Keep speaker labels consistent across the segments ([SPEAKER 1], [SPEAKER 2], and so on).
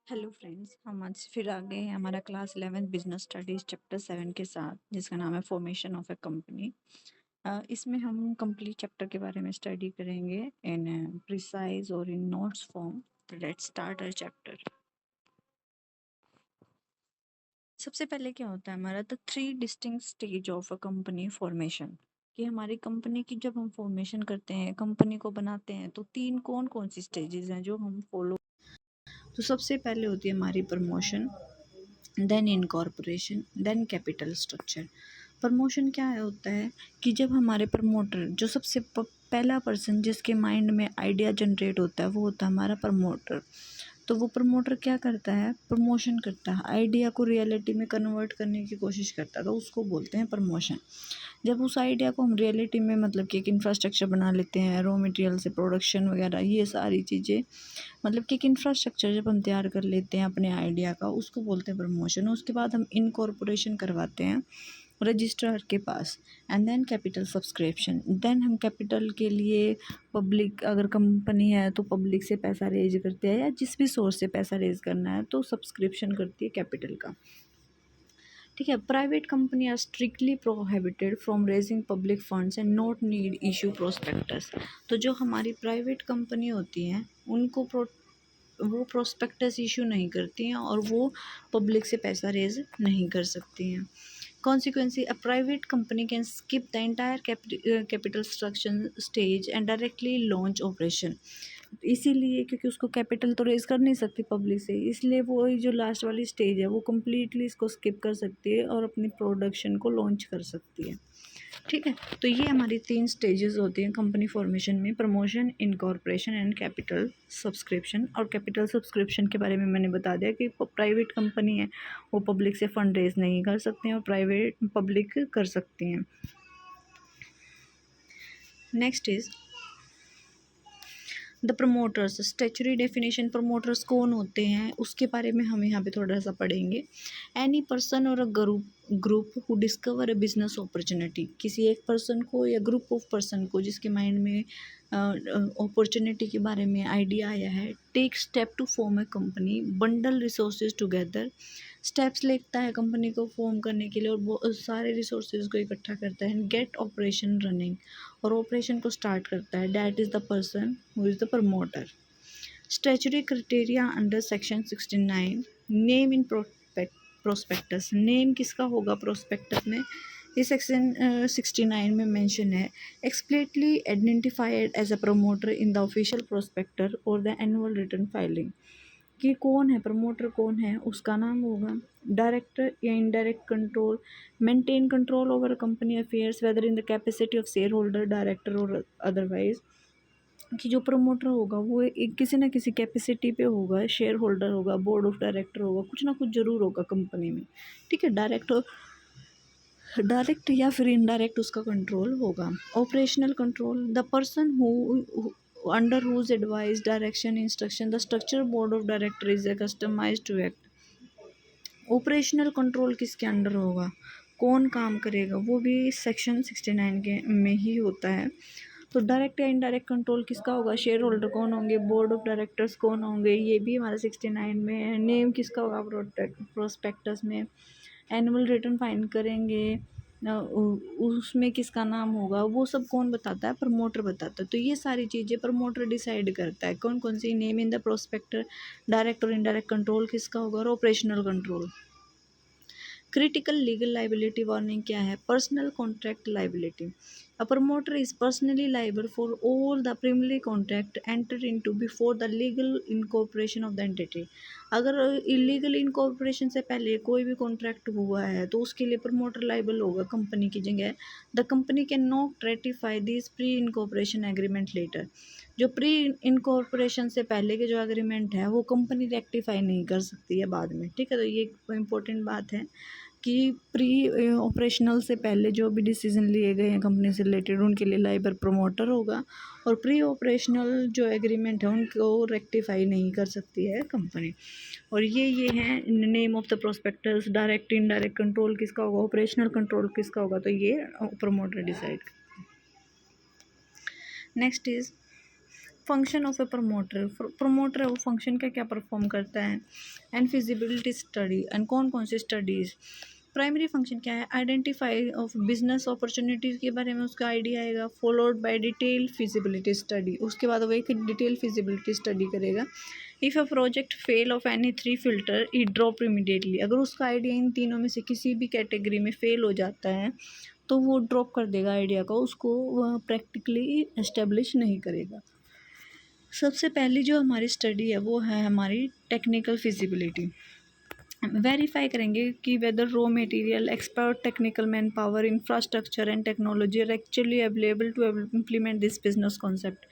[SPEAKER 1] Hello friends, हम आज फिर आ गए हैं हमारा क्लास 11 बिजनेस स्टडीज चैप्टर 7 के साथ, जिसका नाम है फॉर्मेशन ऑफ ए कंपनी। इसमें हम कंप्लीट चैप्टर के बारे में स्टडी करेंगे इन प्रिसाइज और in notes form. Let's start our chapter. सबसे पहले क्या होता है हमारा the 3 distinct stage of a company formation, कि हमारी कंपनी की जब हम फॉर्मेशन करते हैं, कंपनी को बनाते हैं, तो कौन कौन सी स्टेजेस हैं जो हम फॉलो। तो सबसे पहले होती है हमारी promotion, then incorporation, then capital structure. Promotion क्या होता है कि जब हमारे प्रमोटर, जो सबसे पहला पर्सन जिसके माइंड में आइडिया जनरेट होता है, वो होता है हमारा प्रमोटर। तो वो प्रमोटर क्या करता है, प्रमोशन करता है, आइडिया को रियलिटी में कन्वर्ट करने की कोशिश करता है, तो उसको बोलते हैं प्रमोशन। जब उस आइडिया को हम रियलिटी में, मतलब कि एक इंफ्रास्ट्रक्चर बना लेते हैं, रॉ मटेरियल से प्रोडक्शन वगैरह, ये सारी चीज़ें, मतलब कि एक इंफ्रास्ट्रक्चर जब हम तैयार कर लेते हैं अपने आइडिया का, उसको बोलते हैं प्रमोशन। उसके बाद हम इनकॉर्पोरेशन करवाते हैं रजिस्ट्रार के पास, and then capital subscription. Then हम कैपिटल के लिए पब्लिक, अगर कंपनी है तो पब्लिक से पैसा रेज करते हैं, या जिस भी सोर्स से पैसा रेज करना है तो सब्सक्रिप्शन करती है कैपिटल का। ठीक है। Private company are strictly prohibited from raising public funds and not need issue prospectus. तो जो हमारी प्राइवेट कंपनी होती हैं, उनको वो प्रोस्पेक्टस इशू नहीं करती हैं, और वो पब्लिक से पैसा रेज नहीं कर सकती हैं। Consequently, a private company can skip the entire capital structure stage and directly launch operation. इसीलिए क्योंकि उसको कैपिटल तो रेज कर नहीं सकती पब्लिक से, इसलिए वो जो लास्ट वाली स्टेज है वो कम्प्लीटली इसको स्किप कर सकती है और अपनी प्रोडक्शन को लॉन्च कर सकती है। ठीक है। तो ये हमारी 3 स्टेजेस होती हैं कंपनी फॉर्मेशन में: promotion, incorporation and capital subscription. और कैपिटल सब्सक्रिप्शन के बारे में मैंने बता दिया कि प्राइवेट कंपनी है, वो पब्लिक से फंड रेज नहीं कर सकते हैं, और पब्लिक कर सकती हैं। Next is the promoters. Statutory definition, promoters कौन होते हैं उसके बारे में हम यहाँ पे थोड़ा सा पढ़ेंगे। एनी पर्सन और a group who discover a business opportunity, किसी एक पर्सन को या ग्रुप ऑफ पर्सन को जिसके माइंड में अपॉर्चुनिटी के बारे में आइडिया आया है, take step to form a company, bundle resources together. Steps लेता है कंपनी को फॉर्म करने के लिए, और वो सारे रिसोर्सेज को इकट्ठा करता है, गेट ऑपरेशन रनिंग, और ऑपरेशन को स्टार्ट करता है। That is the person who is the promoter. Statutory criteria under section 69, name in prospectus. Name किसका होगा प्रोस्पेक्टस में, इस सेक्शन 69 में मेंशन है। Explicitly identified as a promoter in the official prospector और द एनुअल रिटर्न फाइलिंग, कि कौन है प्रमोटर, कौन है, उसका नाम होगा। डायरेक्टर या indirect control, maintain control over company affairs whether in the capacity of share holder, director और अदरवाइज। कि जो प्रमोटर होगा वो एक किसी ना किसी कैपेसिटी पे होगा, शेयर होल्डर होगा, बोर्ड ऑफ डायरेक्टर होगा, कुछ ना कुछ जरूर होगा कंपनी में। ठीक है। डायरेक्ट या फिर इनडायरेक्ट उसका कंट्रोल होगा। Operational control, the person who under whose advice, direction, instruction the structure board of director is customize to act. Operational control किसके अंडर होगा, कौन काम करेगा, वो भी सेक्शन 69 के में ही होता है। तो डायरेक्ट या इनडायरेक्ट कंट्रोल किसका होगा, शेयर होल्डर कौन होंगे, बोर्ड ऑफ डायरेक्टर्स कौन होंगे, ये भी हमारा 69 में है। नेम किसका होगा प्रोस्पेक्टस में, एनुअल रिटर्न फाइल करेंगे, उसमें किसका नाम होगा, वो सब कौन बताता है, प्रमोटर बताता है। तो ये सारी चीज़ें प्रमोटर डिसाइड करता है, कौन कौन सी, name in the prospectus, direct और इनडायरेक्ट कंट्रोल किसका होगा, और operational control. Critical legal liability warning क्या है, personal contract liability. A promoter is personally liable for all the preliminary contract enter into before the legal incorporation of the entity. अगर illegal incorporation से पहले कोई भी कॉन्ट्रैक्ट हुआ है तो उसके लिए प्रमोटर लाइबल होगा कंपनी की जगह। The company can not ratify this pre incorporation agreement letter. जो प्री इनकॉर्पोरेशन से पहले के जो एग्रीमेंट है वो कंपनी रेक्टिफाई नहीं कर सकती है बाद में। ठीक है। तो ये एक इम्पोर्टेंट बात है कि प्री ऑपरेशनल से पहले जो भी डिसीजन लिए गए हैं कंपनी से रिलेटेड, उनके लिए लाइबर प्रमोटर होगा, और प्री ऑपरेशनल जो एग्रीमेंट है उनको रेक्टिफाई नहीं कर सकती है कंपनी। और ये है name of the prospectus, direct indirect control किसका होगा, ऑपरेशनल कंट्रोल किसका होगा, तो ये promoter decide. Next is function of A promoter, promoter है वो फंक्शन का क्या परफॉर्म करता है, एंड फिजिबिलिटी स्टडी, एंड कौन कौन सी स्टडीज़। प्राइमरी फंक्शन क्या है, आइडेंटिफाई ऑफ बिजनेस अपॉर्चुनिटीज़ के बारे में उसका आइडिया आएगा, followed by detail feasibility study, उसके बाद वो एक डिटेल फिजिबिलिटी स्टडी करेगा। If a project fell off any three filter it drop immediately, अगर उसका आइडिया इन तीनों में से किसी भी कैटेगरी में फेल हो जाता है तो वो ड्रॉप कर देगा आइडिया को, उसको वह प्रैक्टिकली एस्टेब्लिश नहीं करेगा। सबसे पहली जो हमारी स्टडी है वो है हमारी टेक्निकल फिजिबिलिटी। वेरीफाई करेंगे कि whether raw material, expert technical man power, infrastructure and technology are actually available to implement this business concept,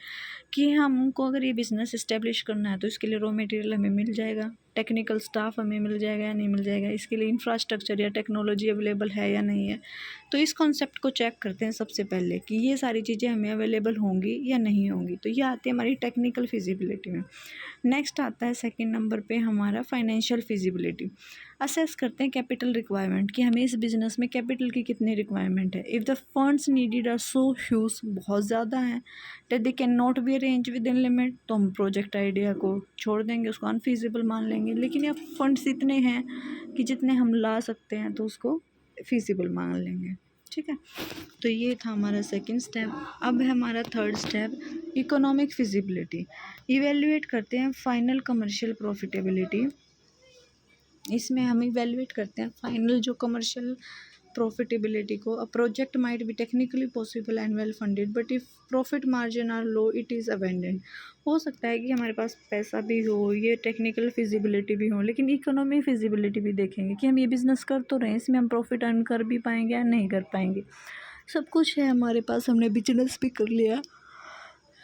[SPEAKER 1] कि हमको अगर ये बिज़नेस इस्टेब्लिश करना है तो इसके लिए रॉ मटेरियल हमें मिल जाएगा, टेक्निकल स्टाफ हमें मिल जाएगा या नहीं मिल जाएगा, इसके लिए इंफ्रास्ट्रक्चर या टेक्नोलॉजी अवेलेबल है या नहीं है। तो इस कॉन्सेप्ट को चेक करते हैं सबसे पहले कि ये सारी चीज़ें हमें अवेलेबल होंगी या नहीं होंगी, तो ये आती है हमारी टेक्निकल फिजिबिलिटी में। नेक्स्ट आता है सेकंड नंबर पे हमारा फाइनेंशियल फिजिबिलिटी। असेस करते हैं कैपिटल रिक्वायरमेंट, कि हमें इस बिज़नेस में कैपिटल की कितनी रिक्वायरमेंट है। If the funds needed are so huge, बहुत ज़्यादा हैं, that they can not be arrange within limit, तो हम प्रोजेक्ट आइडिया को छोड़ देंगे, उसको अनफीजिबल मान लेंगे। लेकिन या फंड्स इतने हैं कि जितने हम ला सकते हैं तो उसको फीसिबल मान लेंगे। ठीक है, तो ये था हमारा सेकंड स्टेप। अब है हमारा third step, economic feasibility. Evaluate करते हैं फाइनल कमर्शियल प्रॉफिटेबिलिटी। इसमें हम इवेल्युएट करते हैं फाइनल जो कमर्शियल प्रॉफिटेबिलिटी को। A project might be technically possible and well funded but if profit margin are low it is abandoned. हो सकता है कि हमारे पास पैसा भी हो, ये टेक्निकल फिजिबिलिटी भी हो, लेकिन इकोनॉमी फिजिबिलिटी भी देखेंगे कि हम ये बिज़नेस कर तो रहे हैं, इसमें हम प्रॉफिट अर्न कर भी पाएंगे या नहीं कर पाएंगे। सब कुछ है हमारे पास, हमने बिजनेस भी कर लिया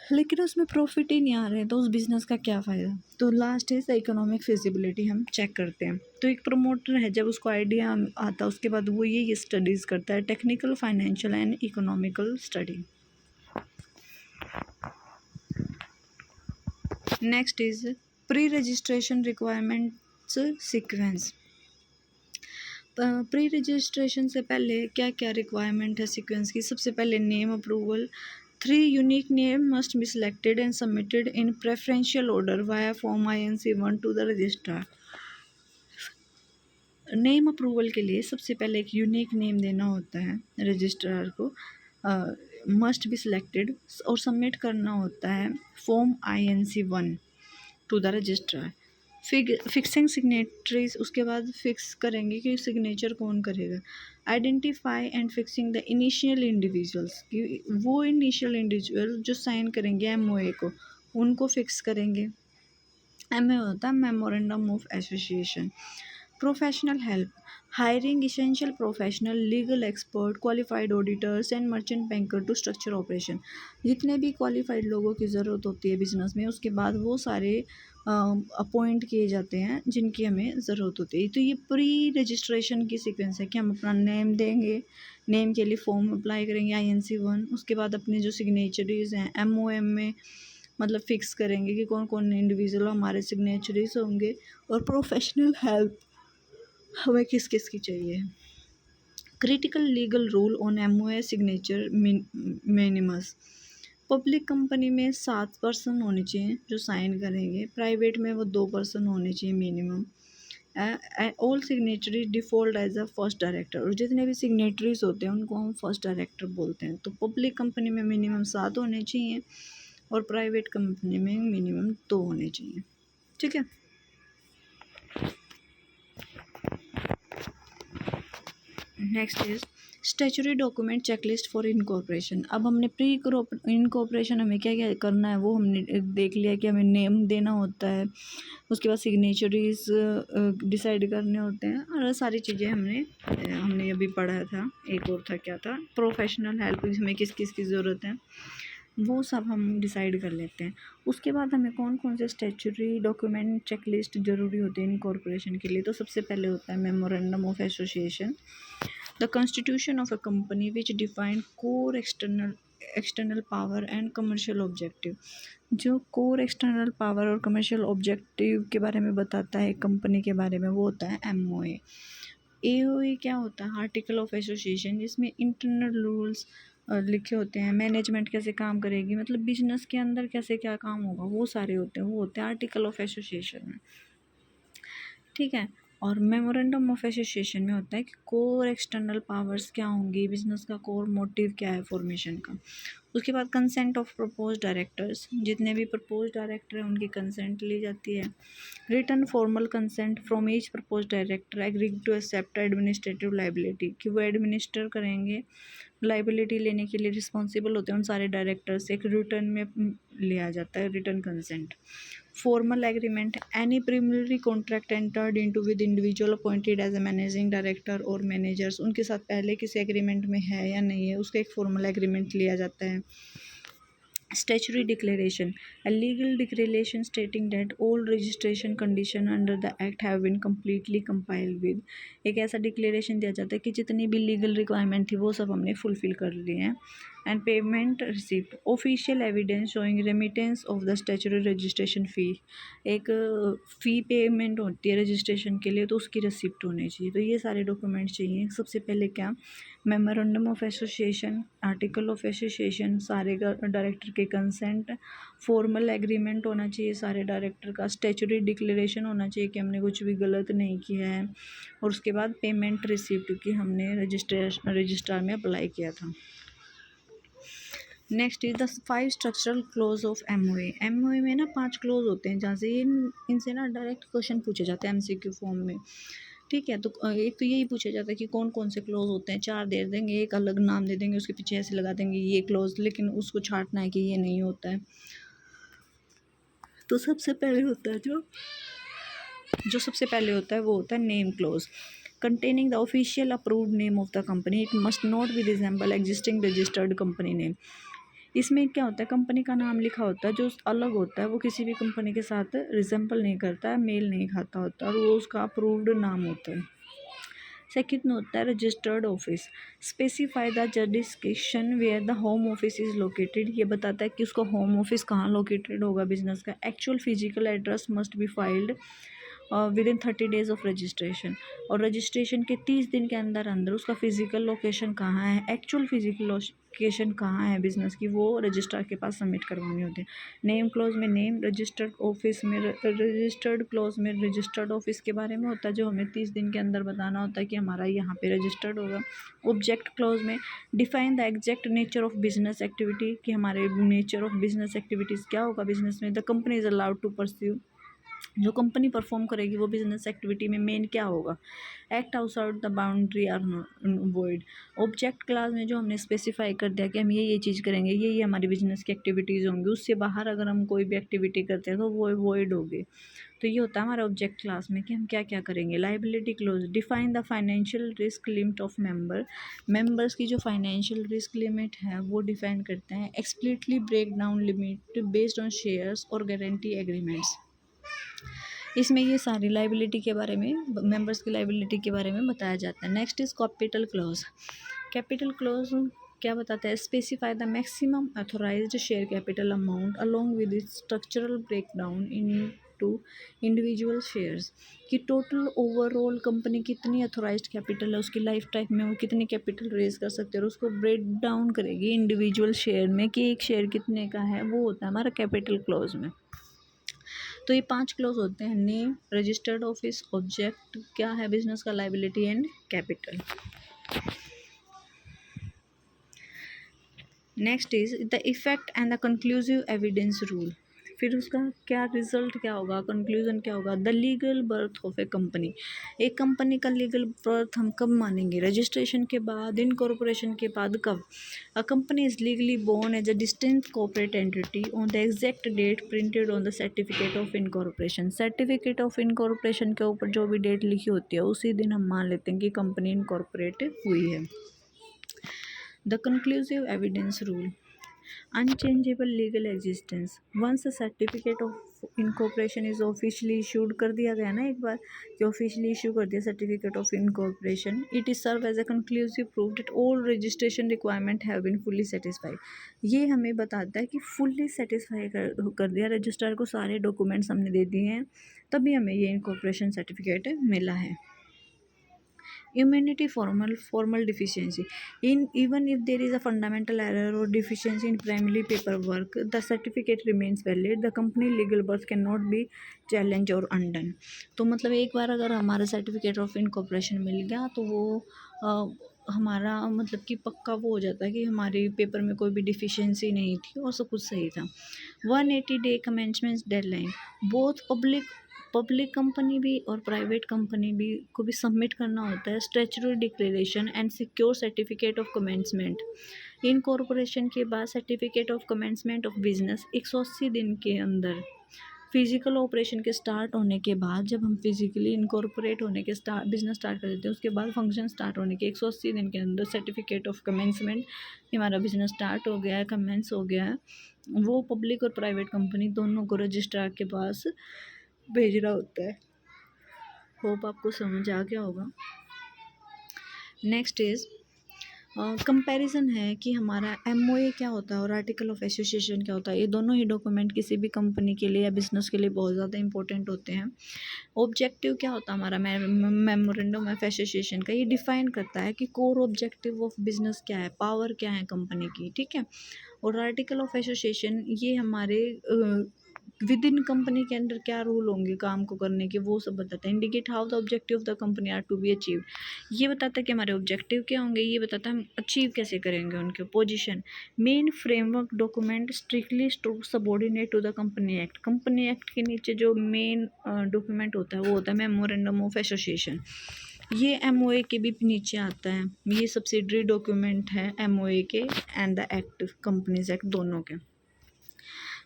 [SPEAKER 1] लेकिन उसमें प्रॉफिट ही नहीं आ रहे हैं, तो उस बिज़नेस का क्या फ़ायदा। तो लास्ट इज़ इकोनॉमिक फिजिबिलिटी हम चेक करते हैं। तो एक प्रमोटर है, जब उसको आइडिया आता है उसके बाद वो ये स्टडीज़ करता है, technical, financial and economical study. Next is pre registration requirements sequence. Pre registration से पहले क्या क्या रिक्वायरमेंट है सीक्वेंस की। सबसे पहले name approval. 3 unique name must be selected and submitted in preferential order via form INC1 to the registrar। Name approval के लिए सबसे पहले एक यूनिक नेम देना होता है रजिस्ट्रार को, मस्ट बी सिलेक्टेड, और सबमिट करना होता है form INC1 to the registrar. Fixing signatories, उसके बाद फिक्स करेंगे कि सिग्नेचर कौन करेगा। Identify and fixing the initial individuals, कि वो इनिशियल इंडिविजुअल जो साइन करेंगे MOA को, उनको फिक्स करेंगे। MOA होता है memorandum of association. Professional help, hiring essential professional, legal expert, qualified auditors and merchant banker to structure operation. जितने भी क्वालिफाइड लोगों की ज़रूरत होती है बिजनेस में, उसके बाद वो सारे अपॉइंट किए जाते हैं जिनकी हमें ज़रूरत होती है। तो ये प्री रजिस्ट्रेशन की सीक्वेंस है कि हम अपना नेम देंगे, नेम के लिए फॉर्म अप्लाई करेंगे INC1, उसके बाद अपने जो सिग्नेचरीज हैं MOM में मतलब फिक्स करेंगे कि कौन कौन इंडिविजुअल हमारे सिग्नेचरीज होंगे, और प्रोफेशनल हेल्प हमें किस किस की चाहिए। Critical legal rule on MOA signature minimus. Public company में 7 पर्सन होने चाहिए जो साइन करेंगे, प्राइवेट में वो 2 पर्सन होने चाहिए minimum. All signatory default as a first director, और जितने भी सिग्नेटरीज होते हैं उनको हम फर्स्ट डायरेक्टर बोलते हैं। तो पब्लिक कंपनी में मिनिमम 7 होने चाहिए और प्राइवेट कंपनी में मिनिमम 2 होने चाहिए। ठीक है, next is statutory document checklist for incorporation. अब हमने प्री इनकॉर्पोरेशन हमें क्या क्या करना है वो हमने देख लिया कि हमें नेम देना होता है, उसके बाद सिग्नेचरीज डिसाइड करने होते हैं, और सारी चीज़ें हमने अभी पढ़ा था। एक और था, क्या था, प्रोफेशनल हेल्प, हमें किस किस की ज़रूरत है वो सब हम डिसाइड कर लेते हैं। उसके बाद हमें कौन कौन से स्टैच्यूटरी डॉक्यूमेंट चेकलिस्ट ज़रूरी होते हैं इनकॉर्पोरेशन के लिए। तो सबसे पहले होता है memorandum of association, the constitution of a company which define core external power and commercial objective. जो कोर एक्सटर्नल पावर और कमर्शियल ऑब्जेक्टिव के बारे में बताता है कंपनी के बारे में, वो होता है MOA। AOA क्या होता है, आर्टिकल ऑफ एसोसिएशन, जिसमें इंटरनल रूल्स लिखे होते हैं। मैनेजमेंट कैसे काम करेगी, मतलब बिजनेस के अंदर कैसे क्या काम होगा, वो सारे होते हैं, वो होते हैं आर्टिकल ऑफ एसोसिएशन में। ठीक है। और मेमोरेंडम ऑफ एसोसिएशन में होता है कि कोर एक्सटर्नल पावर्स क्या होंगी, बिजनेस का कोर मोटिव क्या है फॉर्मेशन का। उसके बाद कंसेंट ऑफ प्रपोज डायरेक्टर्स, जितने भी प्रपोज डायरेक्टर हैं उनकी कंसेंट ली जाती है। Return formal consent from each propose director agreed to accept administrative liability, कि वो एडमिनिस्टर करेंगे, लाइबिलिटी लेने के लिए रिस्पॉन्सिबल होते हैं उन सारे डायरेक्टर्स, एक रिटर्न में लिया जाता है return consent. Formal agreement, any preliminary contract entered into with individual appointed as a managing director और मैनेजर्स, उनके साथ पहले किसी एग्रीमेंट में है या नहीं है, उसका एक फॉर्मल एग्रीमेंट लिया जाता है। Statutory declaration, a legal declaration stating that all registration condition under the act have been completely complied with, एक ऐसा डिक्लेरेशन दिया जाता है कि जितनी भी लीगल रिक्वायरमेंट थी वो सब हमने फुलफिल कर लिए हैं। And payment receipt, official evidence showing remittance of the statutory registration फ़ी, एक फ़ी पेमेंट होती है रजिस्ट्रेशन के लिए तो उसकी रिसिप्ट होनी चाहिए। तो ये सारे डॉक्यूमेंट चाहिए। सबसे पहले क्या, memorandum of association, article of association, सारे डायरेक्टर के कंसेंट, फॉर्मल एग्रीमेंट होना चाहिए सारे डायरेक्टर का, स्टैच्यूटरी डिक्लेरेशन होना चाहिए कि हमने कुछ भी गलत नहीं किया है, और उसके बाद पेमेंट रिसिप्ट कि हमने रजिस्ट्रार में अप्लाई किया था। Next is the 5 structural close of MOA. MOA में ना 5 क्लोज होते हैं जहाँ से इनसे ना डायरेक्ट क्वेश्चन पूछे जाते हैं एमसीक्यू फॉर्म में। ठीक है, तो एक तो यही पूछा जाता है कि कौन कौन से क्लोज होते हैं, 4 दे देंगे, एक अलग नाम दे देंगे, उसके पीछे ऐसे लगा देंगे ये क्लोज, लेकिन उसको छांटना है कि ये नहीं होता है। तो सबसे पहले होता है जो सबसे पहले होता है वो होता है name close, containing the official approved name of the company. It must not be resemble existing registered company name. इसमें क्या होता है, कंपनी का नाम लिखा होता है जो अलग होता है, वो किसी भी कंपनी के साथ रिजेंबल नहीं करता है, मेल नहीं खाता होता, और वो उसका अप्रूव्ड नाम होता है। सेकंड होता है registered office, specify the jurisdiction where the home office is located, ये बताता है कि उसका होम ऑफिस कहाँ लोकेटेड होगा बिजनेस का। Actual physical address must be filed within 30 days of registration, और रजिस्ट्रेशन के 30 दिन के अंदर अंदर उसका फिजिकल लोकेशन कहाँ है, एक्चुअल फिजिकल लोकेशन कहाँ है बिजनेस की, वो रजिस्ट्रार के पास सबमिट करवानी होती है। नेम क्लोज में नेम, रजिस्टर्ड ऑफिस में रजिस्टर्ड क्लोज में रजिस्टर्ड ऑफिस के बारे में होता है जो हमें 30 दिन के अंदर बताना होता है कि हमारा यहाँ पे रजिस्टर्ड होगा। ऑब्जेक्ट क्लोज में define the exact nature of business activity, कि हमारे नेचर ऑफ बिजनेस एक्टिविटीज़ क्या होगा बिजनेस में। The company is allowed to pursue, जो कंपनी परफॉर्म करेगी वो बिजनेस एक्टिविटी में मेन क्या होगा। Act outside the boundary are void, object class में जो हमने स्पेसिफाई कर दिया कि हम ये चीज़ करेंगे, ये हमारी बिजनेस की एक्टिविटीज़ होंगी, उससे बाहर अगर हम कोई भी एक्टिविटी करते हैं तो वो वॉइड होगी। तो ये होता है हमारा ऑब्जेक्ट क्लास में कि हम क्या क्या करेंगे। Liability close, define the financial risk limit of members की जो फाइनेंशियल रिस्क लिमिट है वो डिफाइन करते हैं। Explicitly break down limit based on shares और गारंटी एग्रीमेंट्स, इसमें ये सारी लाइबिलिटी के बारे में, मेंबर्स की लाइबिलिटी के बारे में बताया जाता है। Next is capital clause. Capital clause क्या बताता है, specify the maximum authorised share capital amount along with its structural breakdown into individual shares, कि टोटल ओवरऑल कंपनी कितनी अथोराइज्ड कैपिटल है, उसकी लाइफ टाइम में वो कितनी कैपिटल रेज कर सकते हैं, और उसको ब्रेक डाउन करेगी इंडिविजुअल शेयर में कि एक शेयर कितने का है, वो होता है हमारा कैपिटल क्लोज में। तो ये 5 क्लोज होते हैं, नेम, रजिस्टर्ड ऑफिस, ऑब्जेक्ट क्या है बिजनेस का, liability and capital. Next is the effect and the conclusive evidence rule, फिर उसका क्या रिजल्ट क्या होगा, कंक्लूजन क्या होगा। The legal birth of A company, एक कंपनी का लीगल बर्थ हम कब मानेंगे, रजिस्ट्रेशन के बाद, इनकॉर्पोरेशन के बाद, कब। A company is legally born as a distinct corporate entity on the exact date printed on the certificate of incorporation, certificate of incorporation के ऊपर जो भी डेट लिखी होती है उसी दिन हम मान लेते हैं कि कंपनी इनकॉर्पोरेट हुई है। The conclusive evidence rule, unchangeable legal existence, once a certificate of incorporation is officially issued कर दिया गया ना एक बार, कि ऑफिशियली इशू कर दिया certificate of incorporation, it is serve as a conclusive proof that all registration requirement have been fully satisfied, ये हमें बताता है कि फुल्ली सेटिस्फाई कर दिया रजिस्ट्रार को, सारे डॉक्यूमेंट्स हमने दे दिए हैं, तभी हमें ये इनकॉर्पोरेशन सर्टिफिकेट मिला है। immunity formal deficiency in even if there is a fundamental error or deficiency in primary paperwork, the certificate remains valid, the company legal birth cannot be challenged or undone। तो मतलब एक बार अगर हमारा certificate of incorporation मिल गया तो वो हमारा मतलब कि पक्का वो हो जाता है कि हमारे पेपर में कोई भी डिफिशियंसी नहीं थी और सब कुछ सही था। 180 day commencement deadline, both public company भी और प्राइवेट कंपनी भी को भी सबमिट करना होता है statutory declaration and secure certificate of commencement. Incorporation के बाद certificate of commencement of business 180 दिन के अंदर, फिजिकल ऑपरेशन के स्टार्ट होने के बाद, जब हम फिजिकली इनकॉर्पोरेट होने के बिजनेस स्टार्ट कर देते हैं उसके बाद फंक्शन स्टार्ट होने के 180 दिन के अंदर सर्टिफिकेट ऑफ कमेंसमेंट, हमारा बिजनेस स्टार्ट हो गया है, कमेंस हो गया है, वो पब्लिक और प्राइवेट कंपनी दोनों को रजिस्ट्रार के पास भेजना होता है। होप आपको समझ आ गया होगा। नेक्स्ट इज़ कंपैरिजन है कि हमारा MOA क्या होता है और आर्टिकल ऑफ एसोसिएशन क्या होता है। ये दोनों ही डॉक्यूमेंट किसी भी कंपनी के लिए या बिजनेस के लिए बहुत ज़्यादा इंपॉर्टेंट होते हैं। ऑब्जेक्टिव क्या होता है हमारा मेमोरेंडम ऑफ एसोसिएशन का, ये डिफाइन करता है कि कोर ऑब्जेक्टिव ऑफ बिजनेस क्या है, पावर क्या है कंपनी की, ठीक है। और आर्टिकल ऑफ एसोसिएशन ये हमारे विद इन कंपनी के अंदर क्या रूल होंगे काम को करने के, वो सब बताता है। Indicate how the objective of the company are to be achieved, ये बताता है कि हमारे ऑब्जेक्टिव क्या होंगे, ये बताता है हम अचीव कैसे करेंगे उनके। Position, main framework document strictly subordinate to the company act, company act के नीचे जो मेन डॉक्यूमेंट होता है वो होता है मेमोरेंडम ऑफ एसोसिएशन। ये MOA के भी नीचे आता है, ये सब्सिडरी डॉक्यूमेंट है MOA के and the act, companies act दोनों के।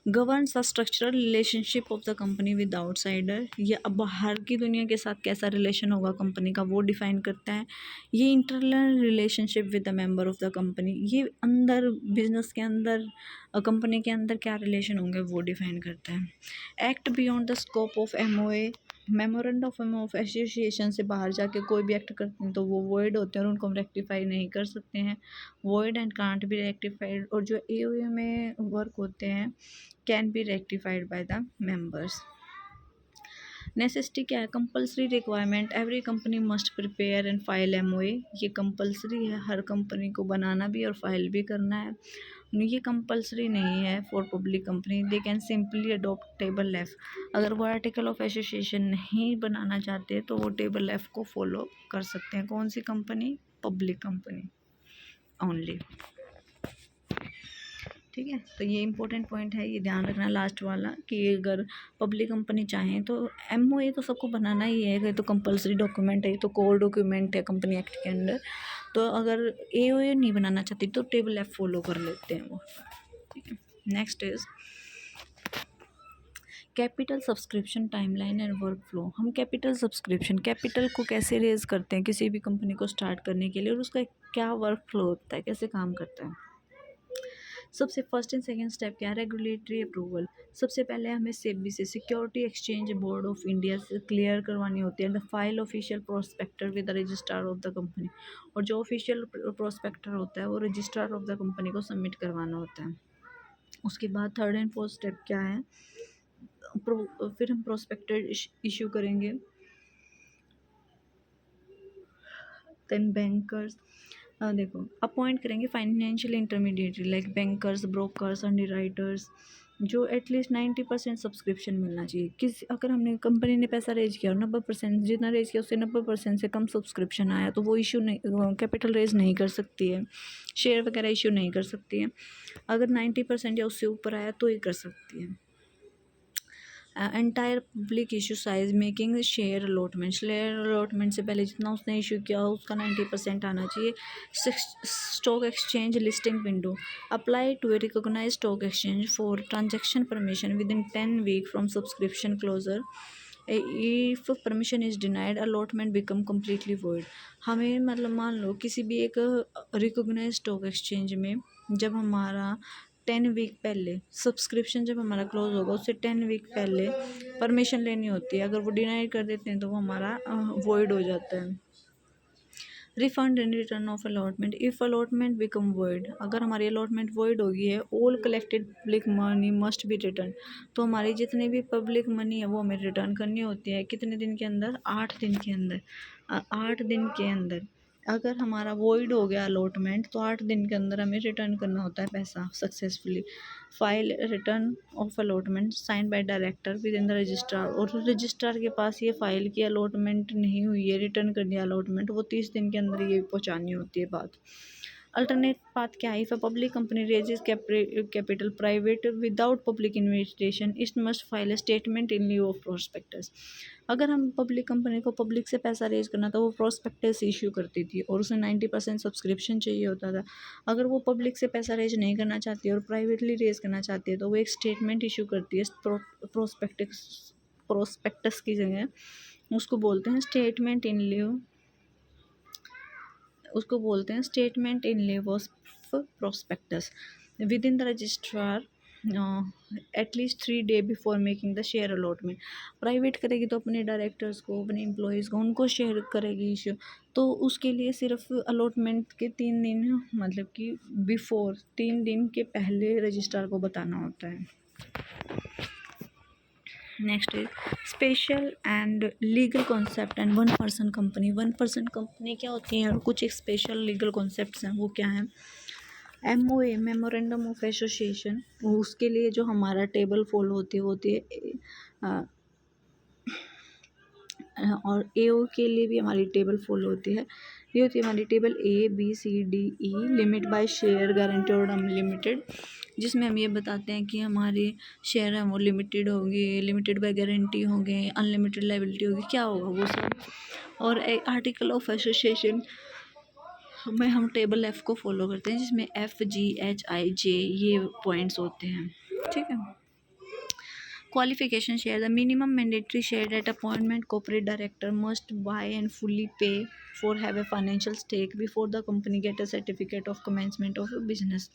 [SPEAKER 1] Governs the structural relationship of the company with outsider, ये अब बाहर की दुनिया के साथ कैसा रिलेशन होगा कंपनी का वो डिफाइन करता है। ये internal relationship with the member of the company, ये अंदर बिजनेस के अंदर कंपनी के अंदर क्या रिलेशन होंगे वो डिफाइन करता है। Act beyond the scope of MOA, memorandum of association से बाहर जाके कोई भी एक्ट करते हैं तो वो वॉइड होते हैं और उनको हम रेक्टिफाई नहीं कर सकते हैं, void and can't be rectified. और जो AOA में वर्क होते हैं can be rectified by the members. Necessity क्या है, compulsory requirement, every company must prepare and file MOA, ये कंपलसरी है हर कंपनी को बनाना भी और फाइल भी करना है। ये कंपलसरी नहीं है for public company, they can simply adopt table F, अगर वो आर्टिकल ऑफ एसोसिएशन नहीं बनाना चाहते तो वो टेबल F को फॉलो कर सकते हैं। कौन सी कंपनी, पब्लिक कंपनी ओनली, ठीक है। तो ये इंपॉर्टेंट पॉइंट है, ये ध्यान रखना लास्ट वाला कि अगर पब्लिक कंपनी चाहें तो MOA तो सबको बनाना ही है, तो कंपलसरी डॉक्यूमेंट है, तो कोर डॉक्यूमेंट है कंपनी एक्ट के अंदर। तो अगर AOA नहीं बनाना चाहती तो टेबल F फॉलो कर लेते हैं वो, ठीक है। Next is capital subscription timeline and work flow. हम कैपिटल सब्सक्रिप्शन, कैपिटल को कैसे रेज करते हैं किसी भी कंपनी को स्टार्ट करने के लिए और उसका क्या वर्क फ्लो होता है, कैसे काम करता है। सबसे फर्स्ट एंड सेकंड स्टेप क्या है, रेगुलेटरी अप्रूवल। सबसे पहले हमें सेबी से, security exchange board of India से क्लियर करवानी होती है the file official prospector with the registrar of the company, और जो ऑफिशियल प्रोस्पेक्टर होता है वो रजिस्ट्रार ऑफ द कंपनी को सबमिट करवाना होता है। उसके बाद थर्ड एंड फोर्थ स्टेप क्या है, फिर हम प्रोस्पेक्टर इशू करेंगे, देन बैंकर्स देखो अपॉइंट करेंगे financial intermediary like bankers, brokers, underwriters, जो एटलीस्ट 90% सब्सक्रिप्शन मिलना चाहिए। अगर हमने कंपनी ने पैसा रेज किया और 90% जितना रेज किया उससे 90% से कम सब्सक्रिप्शन आया तो वो इशू नहीं, कैपिटल रेज नहीं कर सकती है, शेयर वगैरह इशू नहीं कर सकती है। अगर 90% या उससे ऊपर आया तो ही कर सकती है। Entire public issue size making share allotment, share allotment से पहले जितना उसने इशू किया हो उसका 90% आना चाहिए। Stock exchange listing window, apply to a recognise stock exchange for transaction permission within 10 week from subscription closure, if permission is denied allotment become completely void. हमें मतलब मान लो किसी भी एक रिकॉग्नाइज स्टॉक एक्सचेंज में जब हमारा 10 वीक पहले सब्सक्रिप्शन जब हमारा क्लोज होगा उससे 10 वीक पहले परमिशन लेनी होती है, अगर वो डिनाई कर देते हैं तो वो हमारा वॉइड हो जाता है। Refund and return of allotment, if allotment become void, अगर हमारी अलॉटमेंट वॉइड हो गई है, all collected public money must be return, तो हमारी जितनी भी पब्लिक मनी है वो हमें रिटर्न करनी होती है कितने दिन के अंदर, 8 दिन के अंदर। 8 दिन के अंदर अगर हमारा वॉइड हो गया अलॉटमेंट तो 8 दिन के अंदर हमें रिटर्न करना होता है पैसा successfully. File return of allotment sign by director within the registrar, और रजिस्ट्रार के पास ये फाइल की अलॉटमेंट नहीं हुई है, रिटर्न कर दिया अलॉटमेंट, वो 30 दिन के अंदर ये पहुंचानी होती है बात। अल्टरनेट पाथ क्या है, if a public company raises capital private without public investigation it must file a statement in lieu of prospectus. अगर हम पब्लिक कंपनी को पब्लिक से पैसा रेज करना था, वो प्रोस्पेक्टस इशू करती थी और उसे 90% सब्सक्रिप्शन चाहिए होता था। अगर वो पब्लिक से पैसा रेज नहीं करना चाहती है और प्राइवेटली रेज करना चाहती है तो वो एक स्टेटमेंट इशू करती है प्रोस्पेक्टस की जगह, उसको बोलते हैं स्टेटमेंट इन ल्यू, उसको बोलते हैं statement in लिeu of prospectus with in the registrar at least 3 day before making the share allotment. Private करेगी तो अपने डायरेक्टर्स को, अपने एम्प्लॉयज़ को, उनको शेयर करेगी इशू, तो उसके लिए सिर्फ अलॉटमेंट के 3 दिन मतलब कि बिफोर 3 दिन के पहले रजिस्ट्रार को बताना होता है। Next is special and legal concept and 1 person company. 1 person company क्या होती है और कुछ एक स्पेशल लीगल कॉन्सेप्ट्स हैं, वो क्या है। MOA मेमोरेंडम ऑफ एसोसिएशन, उसके लिए जो हमारा टेबल फॉलो होती है और AO के लिए भी हमारी टेबल फॉलो होती है। ये होती है हमारी table ABCDE limit by share guarantee और अनलिमिटेड, जिसमें हम ये बताते हैं कि हमारे शेयर हैं वो लिमिटेड होंगे, लिमिटेड बाय गारंटी होंगे, अनलिमिटेड लायबिलिटी होगी, क्या होगा वो सब। और आर्टिकल ऑफ एसोसिएशन में हम टेबल F को फॉलो करते हैं, जिसमें FGHIJ ये पॉइंट्स होते हैं, ठीक है। Qualification share, the minimum mandatory share at appointment corporate director must buy and fully pay for have a financial stake before the company get a certificate of commencement of a business।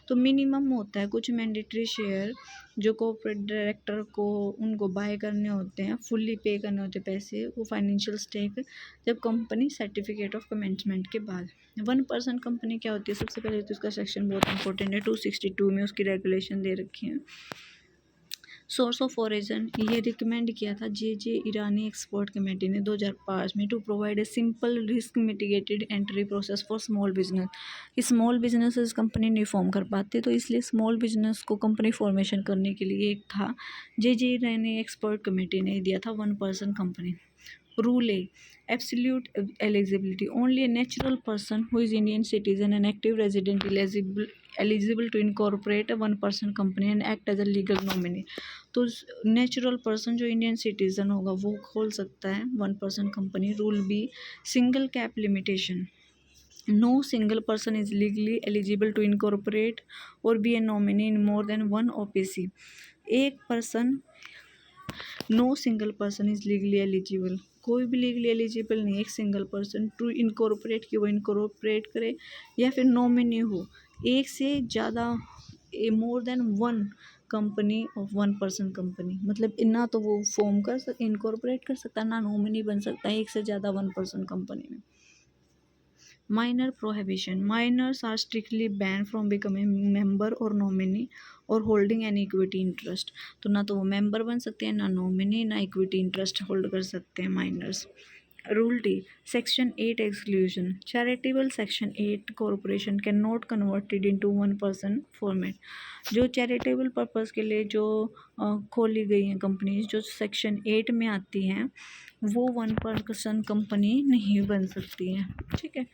[SPEAKER 1] तो minimum होता है कुछ mandatory share जो corporate director को उनको bye करने होते हैं, फुल्ली पे करने होते हैं पैसे, वो फाइनेंशियल स्टेक जब कंपनी सर्टिफिकेट ऑफ कमेंसमेंट के बाद। 1 पर्सन कंपनी क्या होती है, सबसे पहले तो इसका सेक्शन बहुत इंपॉर्टेंट है, 262 में उसकी रेगुलेशन दे रखी है। सोर्स ऑफ ओरिजिन ये रिकमेंड किया था जे ईरानी एक्सपर्ट कमेटी ने 2005 में, to provide a simple risk mitigated entry process for small business. Small businesses company नहीं फॉर्म कर पाते, तो इसलिए स्मॉल बिजनेस को कंपनी फॉर्मेशन करने के लिए एक था जे ईरानी एक्सपर्ट कमेटी ने दिया था 1 person company. Rule A absolute eligibility, only a natural person who is Indian citizen and active resident eligible to incorporate a 1 person company and act as a legal nominee. तो natural person जो Indian citizen होगा वो खोल सकता है 1 person company. Rule B single cap limitation, no single person is legally eligible to incorporate और be a nominee in more than 1 OPC। एक person, no single person is legally eligible, कोई भी legally eligible नहीं, एक single person to incorporate कि वो incorporate करे या फिर नॉमिनी हो, एक से ज़्यादा मोर than 1 company of 1 person company, मतलब ना तो वो फॉर्म कर सकता, इनकॉर्पोरेट कर सकता है, ना नॉमिनी बन सकता है एक से ज़्यादा 1 पर्सन कंपनी में। Minor prohibition, minors are strictly ban from becoming member और नॉमिनी और होल्डिंग एन इक्विटी इंटरेस्ट। तो ना तो वो मेंबर बन सकते हैं, ना नॉमिनी, ना इक्विटी इंटरेस्ट होल्ड कर सकते हैं minors. Rule D section 8 exclusion, charitable section 8 corporation can not converted into 1 person format. जो चैरिटेबल पर्पस के लिए जो खोली गई हैं कंपनीज जो सेक्शन 8 में आती हैं, वो 1 पर्सन कंपनी नहीं बन सकती हैं, ठीक है।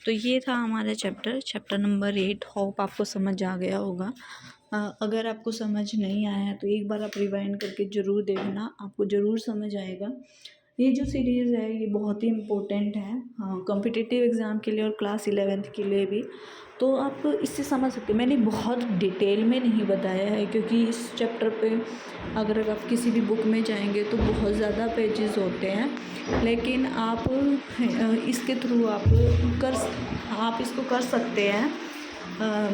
[SPEAKER 1] तो ये था हमारा चैप्टर नंबर 8। होप आपको समझ आ गया होगा। अगर आपको समझ नहीं आया तो एक बार आप रिवाइंड करके ज़रूर देखना, आपको ज़रूर समझ आएगा। ये जो सीरीज़ है ये बहुत ही इम्पोर्टेंट है कॉम्पिटिटिव एग्ज़ाम के लिए और क्लास 11th के लिए भी, तो आप इससे समझ सकते हैं। मैंने बहुत डिटेल में नहीं बताया है क्योंकि इस चैप्टर पे अगर आप किसी भी बुक में जाएंगे तो बहुत ज़्यादा पेजेस होते हैं, लेकिन आप इसके थ्रू आप इसको कर सकते हैं।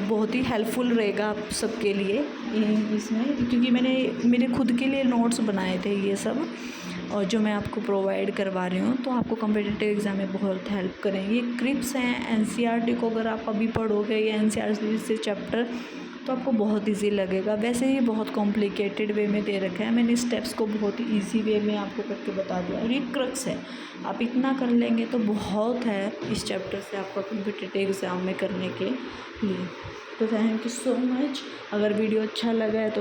[SPEAKER 1] बहुत ही हेल्पफुल रहेगा आप सबके लिए इसमें, क्योंकि मैंने मेरे खुद के लिए नोट्स बनाए थे ये सब, और जो मैं आपको प्रोवाइड करवा रही हूँ तो आपको कॉम्पिटिटिव एग्ज़ाम में बहुत हेल्प करेंगे। ये क्रिप्स हैं, एनसीईआरटी को अगर आप अभी पढ़ोगे या एनसीईआरटी से चैप्टर तो आपको बहुत इजी लगेगा। वैसे ही बहुत कॉम्प्लिकेटेड वे में दे रखा है, मैंने स्टेप्स को बहुत ही ईजी वे में आपको करके बता दिया और ये क्रक्स है। आप इतना कर लेंगे तो बहुत है इस चैप्टर से आपका कॉम्पिटिटिव एग्ज़ाम में करने के लिए। तो थैंक यू सो मच। अगर वीडियो अच्छा लगा है तो